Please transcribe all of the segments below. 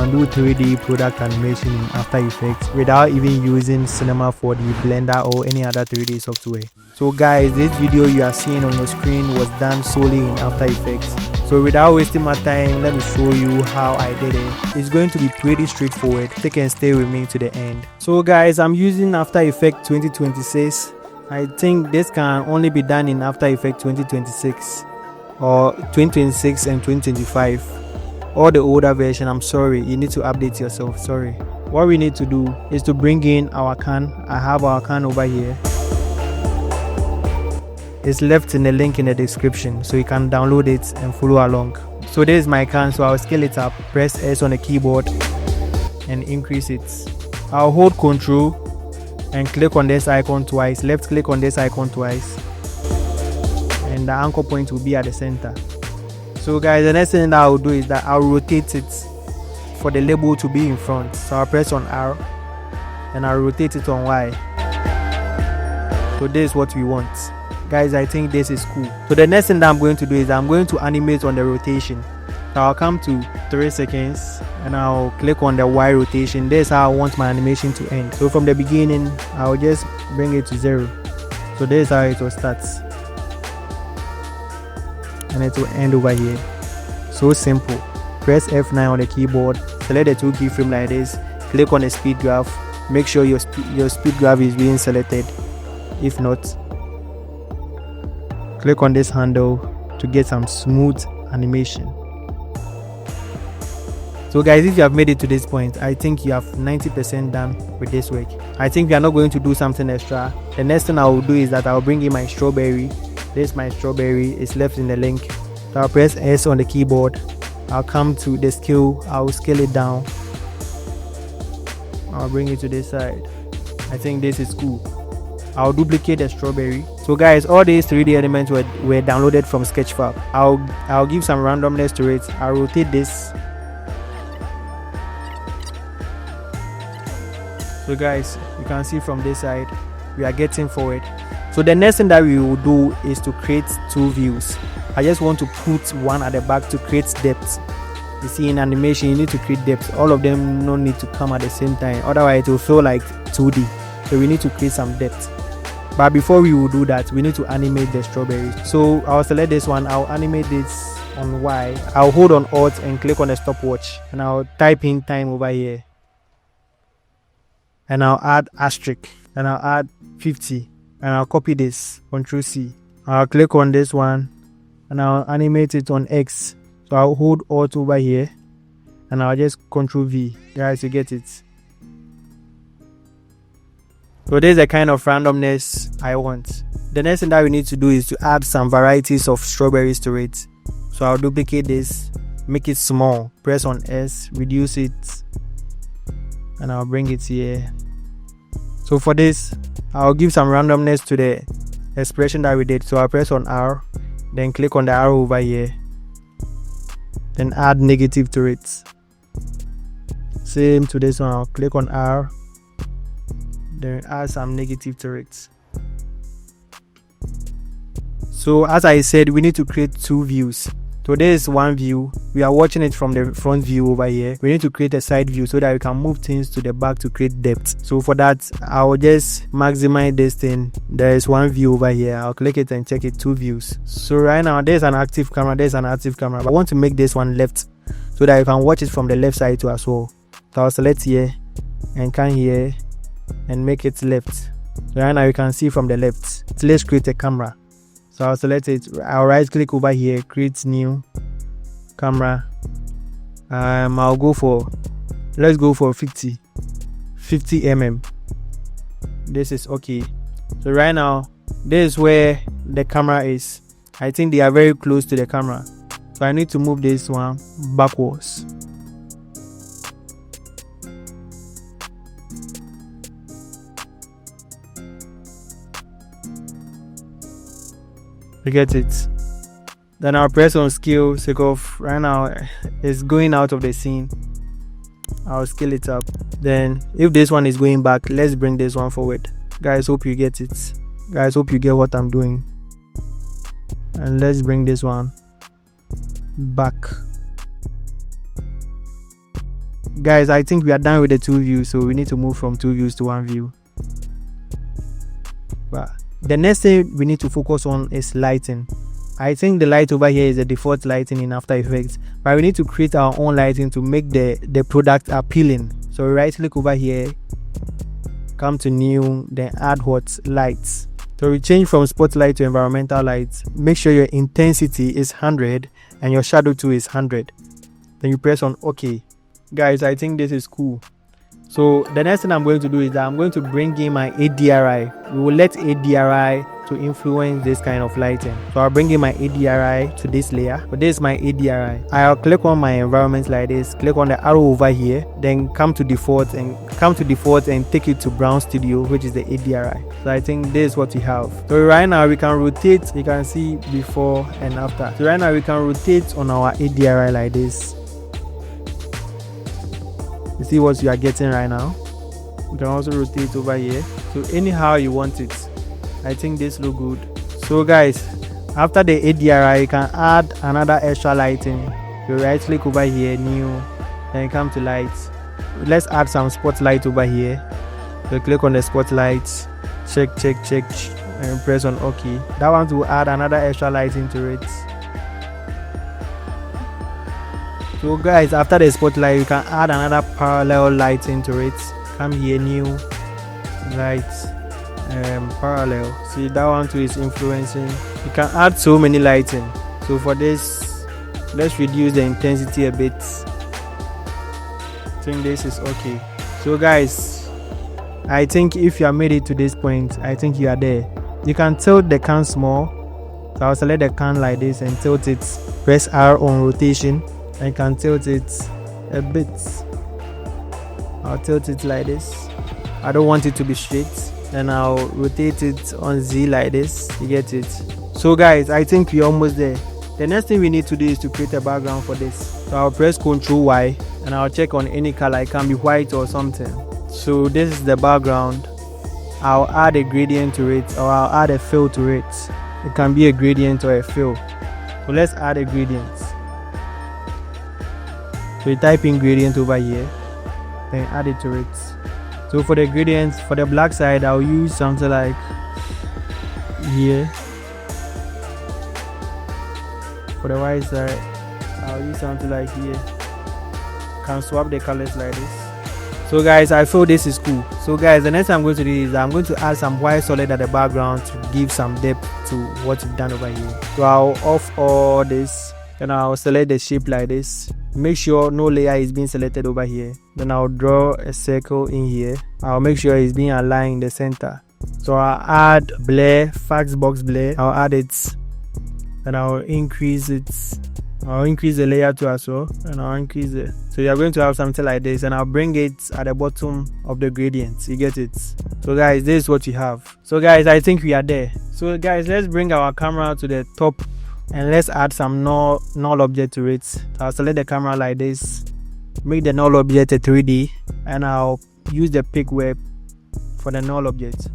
can do 3D product animation in After Effects without even using Cinema 4D, Blender or any other 3D software. So guys, this video you are seeing on your screen was done solely in After Effects. So without wasting my time, let me show you how I did it. It's going to be pretty straightforward. Take and stay with me to the end. So guys, I'm using After Effects 2026. I think this can only be done in After Effects 2026 or 2026 and 2025. Or the older version. I'm sorry, you need to update yourself. Sorry. What we need to do is to bring in our can. I have our can over here. It's left in the link in the description, so you can download it and follow along. So this is my can, so I'll scale it up, press S on the keyboard and increase it. I'll hold Ctrl and click on this icon twice, left click on this icon twice, and the anchor point will be at the center. So guys, the next thing that I'll do is that I'll rotate it for the label to be in front. So I'll press on R and I'll rotate it on Y. So this is what we want. Guys, I think this is cool. So the next thing that I'm going to do is I'm going to animate on the rotation. So I'll come to 3 seconds and I'll click on the Y rotation. This is how I want my animation to end. So from the beginning, I'll just bring it to 0. So this is how it will start. And it will end over here. So simple. Press F9 on the keyboard, select the 2 keyframe like this, click on the speed graph, make sure your speed graph is being selected. If not, click on this handle to get some smooth animation. So guys, if you have made it to this point, I think you have 90% done with this work. I think we are not going to do something extra. The next thing I will do is that I will bring in my strawberry. This is my strawberry, it's left in the link. So I'll press S on the keyboard. I'll come to the scale, I'll scale it down. I'll bring it to this side. I think this is cool. I'll duplicate the strawberry. So guys, all these 3D elements were downloaded from Sketchfab. I'll give some randomness to it. I'll rotate this. So guys, you can see from this side, we are getting forward. So the next thing that we will do is to create 2 views. I just want to put one at the back to create depth. You see, in animation, you need to create depth. All of them don't need to come at the same time. Otherwise, it will feel like 2D. So we need to create some depth. But before we will do that, we need to animate the strawberries. So I'll select this one. I'll animate this on Y. I'll hold on Alt and click on the stopwatch. And I'll type in time over here. And I'll add asterisk. And I'll add 50. And I'll copy this, Ctrl C. I'll click on this one and I'll animate it on X. So I'll hold Alt over here and I'll just Ctrl V. Guys, you get it. So this is the kind of randomness I want. The next thing that we need to do is to add some varieties of strawberries to it. So I'll duplicate this, make it small, press on S, reduce it, and I'll bring it here. So for this, I'll give some randomness to the expression that we did. So I'll press on R, then click on the arrow over here, then add negative to it. Same to this one, I'll click on R, then add some negative to it. So as I said, we need to create 2 views. So there is one view. We are watching it from the front view over here. We need to create a side view so that we can move things to the back to create depth. So for that, I'll just maximize this thing. There is one view over here. I'll click it and check it, 2 views. So right now, there's an active camera. There's an active camera. But I want to make this one left so that you can watch it from the left side too as well. So I'll select here and come here and make it left. So right now you can see from the left. So let's create a camera. So I'll select it. I'll right click over here, create new camera. I'll go for, let's go for 50 mm. This is okay. So right now, this is where the camera is. I think they are very close to the camera. So I need to move this one backwards. You get it? Then I'll press on scale. Right now it's going out of the scene. I'll scale it up. Then if this one is going back, let's bring this one forward. Guys, hope you get it. Guys, hope you get what I'm doing. And let's bring this one back. guys, I think we are done with the two views, so we need to move from two views to one view. But the next thing we need to focus on is lighting. I think the light over here is the default lighting in After Effects, but we need to create our own lighting to make the product appealing. So right click over here, come to new, then add what? Lights. So we change from spotlight to environmental lights. Make sure your intensity is 100 and your shadow too is 100. Then you press on OK. Guys, I think this is cool. So the next thing I'm going to do is that I'm going to bring in my ADRI. We will let ADRI to influence this kind of lighting. So I'll bring in my ADRI to this layer. But this is my ADRI. I'll click on my environment like this, click on the arrow over here, then come to default and take it to Brown Studio, which is the ADRI. So I think this is what we have. So right now we can rotate. You can see before and after. So right now we can rotate on our ADRI like this. You see what you are getting right now. You can also rotate over here. So anyhow you want it. I think this look good. So guys, after the ADRI, you can add another extra lighting. You right click over here, new, then come to lights. Let's add some spotlight over here. So click on the spotlight, check, and press on OK. That one will add another extra lighting to it. So guys, after the spotlight, you can add another parallel lighting to it. Come here, new, lights, parallel. See, that one too is influencing. You can add so many lighting. So for this, let's reduce the intensity a bit. I think this is okay. So guys, I think if you have made it to this point, I think you are there. You can tilt the can small. So I'll select the can like this and tilt it. Press R on rotation. I can tilt it a bit. I'll tilt it like this. I don't want it to be straight. Then I'll rotate it on Z like this. You get it? So guys, I think we're almost there. The next thing we need to do is to create a background for this. So I'll press Ctrl Y and I'll check on any color. It can be white or something. So this is the background. I'll add a gradient to it, or I'll add a fill to it. It can be a gradient or a fill. So let's add a gradient. So you type in gradient over here, then add it to it. So for the gradients, for the black side, I'll use something like here. For the white side, I'll use something like here. Can swap the colors like this. So guys, I feel this is cool. So guys, the next thing I'm going to do is I'm going to add some white solid at the background to give some depth to what you've done over here. So I'll off all this, and I'll select the shape like this. Make sure no layer is being selected over here. Then I'll draw a circle in here. I'll make sure it's being aligned in the center. So I'll add blur, fax box blur. I'll add it, and I'll increase it. I'll increase the layer too as well, and I'll increase it. So you're going to have something like this, and I'll bring it at the bottom of the gradient. You get it? So guys, this is what you have. So guys, I think we are there. So guys, let's bring our camera to the top. And let's add some null object to it. So I'll select the camera like this, make the null object a 3D, and I'll use the pick web for the null object.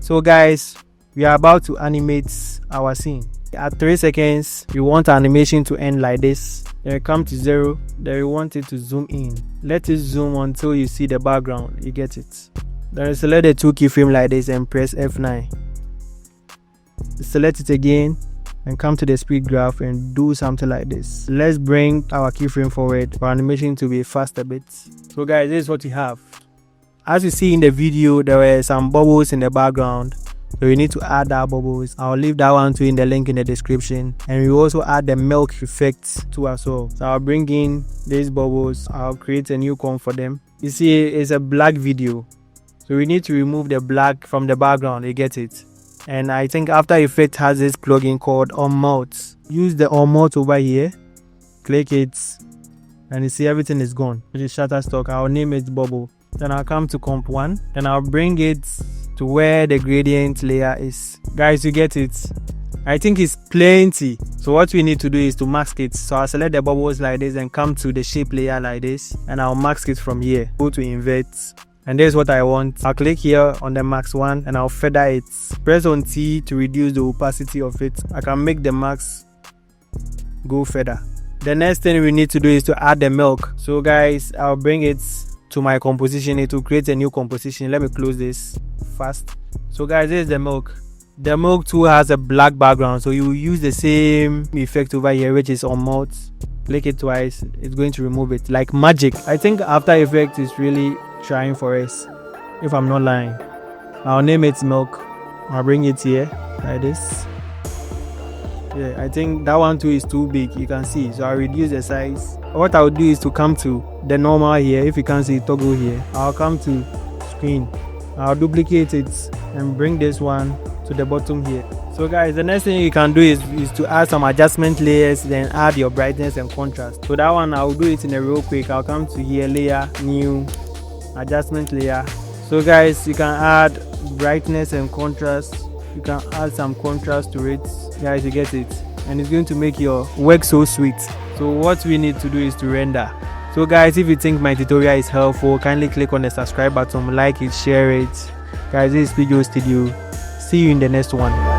So guys, we are about to animate our scene. At 3 seconds, we want our animation to end like this. Then we come to 0, then we want it to zoom in. Let it zoom until you see the background. You get it? Then select the 2 keyframe like this and press F9. Select it again and come to the speed graph and do something like this. Let's bring our keyframe forward for animation to be fast a bit. So guys, this is what you have. As you see in the video, there were some bubbles in the background, so you need to add that bubbles. I'll leave that one too in the link in the description, and we also add the milk effect too as well. So I'll bring in these bubbles. I'll create a new comp for them. You see, it's a black video, so we need to remove the black from the background. You get it? And I think After Effects has this plugin called Unmelt. Use the Unmelt over here, click it, and you see everything is gone. It is Shutterstock. I'll name it Bubble. Then I'll come to Comp 1, then I'll bring it to where the gradient layer is. Guys, you get it? I think it's plenty. So what we need to do is to mask it. So I'll select the bubbles like this and come to the shape layer like this, and I'll mask it from here. Go to Invert. And there's what I want. I'll click here on the max one and I'll feather it. Press on T to reduce the opacity of it. I can make the max go feather. The next thing we need to do is to add the milk. So guys, I'll bring it to my composition. It will create a new composition. Let me close this fast. So guys, this is the milk. The milk tool has a black background, so you will use the same effect over here, which is on mouth. Click it twice, it's going to remove it like magic. I think After Effects is really trying for us, if I'm not lying. I'll name it milk. I'll bring it here like this. Yeah, I think that one too is too big, you can see, so I'll reduce the size. What I'll do is to come to the normal here. If you can't see, toggle here. I'll come to screen, I'll duplicate it and bring this one to the bottom here. So guys, the next thing you can do is to add some adjustment layers, then add your brightness and contrast. So that one I'll do it in a real quick. I'll come to here, layer, new, adjustment layer. So guys, you can add brightness and contrast. You can add some contrast to it. Guys, you get it, and it's going to make your work so sweet. So what we need to do is to render. So guys, if you think my tutorial is helpful, kindly click on the subscribe button, like it, share it. Guys, this is Video Studio. See you in the next one.